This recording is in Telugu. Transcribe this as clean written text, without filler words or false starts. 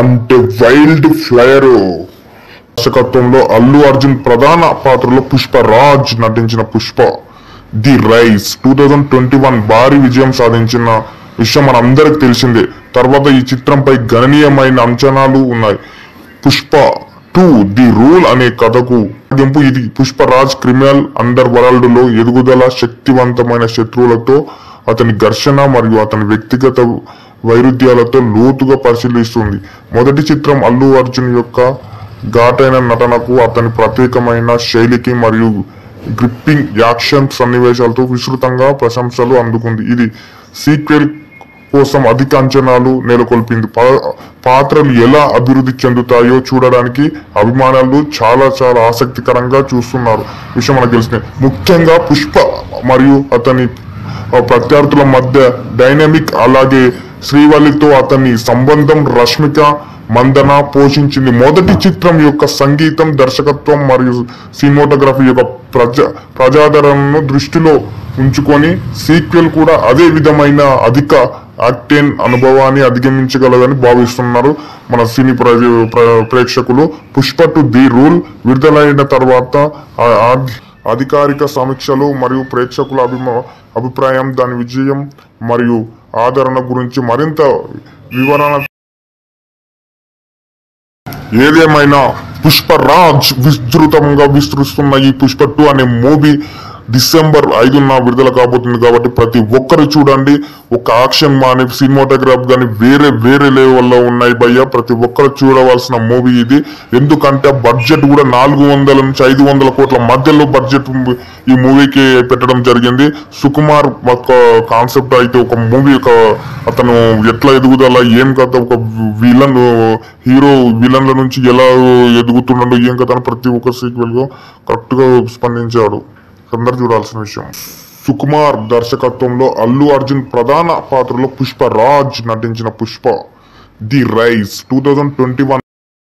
అంటే వైల్డ్ ఫ్లైర్ దర్శకత్వంలో అల్లు అర్జున్ ప్రధాన పాత్రలో పుష్పరాజ్ నటించిన పుష్ప ది రైజ్ 2021 భారీ విజయం సాధించిన విషయం మనందరికి తెలిసిందే. తర్వాత ఈ చిత్రంపై గణనీయమైన అంచనాలు ఉన్నాయి. పుష్ప 2 ది రూల్ అనే కథకు ఇది పుష్పరాజ్ క్రిమినల్ అండర్ వరల్డ్ లో ఎదుగుదల, శక్తివంతమైన శత్రువులతో అతని ఘర్షణ మరియు అతని వ్యక్తిగత వైరుధ్యాలతో లోతుగా పరిశీలిస్తుంది. మొదటి చిత్రం అల్లు అర్జున్ యొక్క ఘాటైన నటనకు, అతని ప్రత్యేకమైన శైలికి మరియు గ్రిప్పింగ్ యాక్షన్ సన్నివేశాలతో విస్తృతంగా ప్రశంసలు అందుకుంది. ఇది సీక్వెల్ కోసం అధిక అంచనాలు నెలకొల్పింది. పాత్రలు ఎలా అభివృద్ధి చెందుతాయో చూడడానికి అభిమానులు చాలా ఆసక్తికరంగా చూస్తున్నారు విషయం మనకు తెలిసింది. ముఖ్యంగా పుష్ప మరియు అతని ప్రత్యర్థుల మధ్య డైనమిక్, అలాగే శ్రీవల్లితో అతని సంబంధం రష్మిక మందన పోషించింది. మొదటి చిత్రం యొక్క సంగీతం, దర్శకత్వం మరియు సినిమాటోగ్రఫీ యొక్క ప్రజాదరణను దృష్టిలో ఉంచుకొని సీక్వెల్ కూడా అదే విధమైన అధిక ఆక్టేన్ అనుభవాన్ని అధిగమించగలదని భావిస్తున్నారు మన సినీ ప్రేక్షకులు. పుష్ప 2 ది రూల్ విడుదలైన తర్వాత అధికారిక సమీక్షలు మరియు ప్రేక్షకుల అభిప్రాయం, దాని విజయం మరియు ఆదరణ గురించి మరింత వివరణ. ఏదేమైనా పుష్పరాజ్ విస్తృతంగా విస్తరిస్తున్న ఈ పుష్ప 2 అనే మూవీ డిసెంబర్ 5న విడుదల కాబోతుంది కాబట్టి ప్రతి ఒక్కరు చూడండి. ఒక యాక్షన్ కానీ సినిమాటోగ్రాఫ్ కానీ వేరే లెవెల్లో ఉన్నాయి భయ్య. ప్రతి ఒక్కరు చూడవలసిన మూవీ ఇది. ఎందుకంటే బడ్జెట్ కూడా 400 నుంచి 500 కోట్ల మధ్యలో బడ్జెట్ ఈ మూవీకి పెట్టడం జరిగింది. సుకుమార్ కాన్సెప్ట్ అయితే ఒక మూవీ అతను ఎట్లా ఎదుగుదల, ఏం కథ, ఒక హీరో విలన్ల నుంచి ఎలా ఎదుగుతున్నాడో ఏం కథ అని ప్రతి ఒక్క సీక్వెల్ గా కరెక్ట్ గా స్పందించాడు. అందరు చూడాల్సిన విషయం. సుకుమార్ దర్శకత్వంలో అల్లు అర్జున్ ప్రధాన పాత్రలో పుష్పరాజ్ నటించిన పుష్ప ది రైజ్ 2021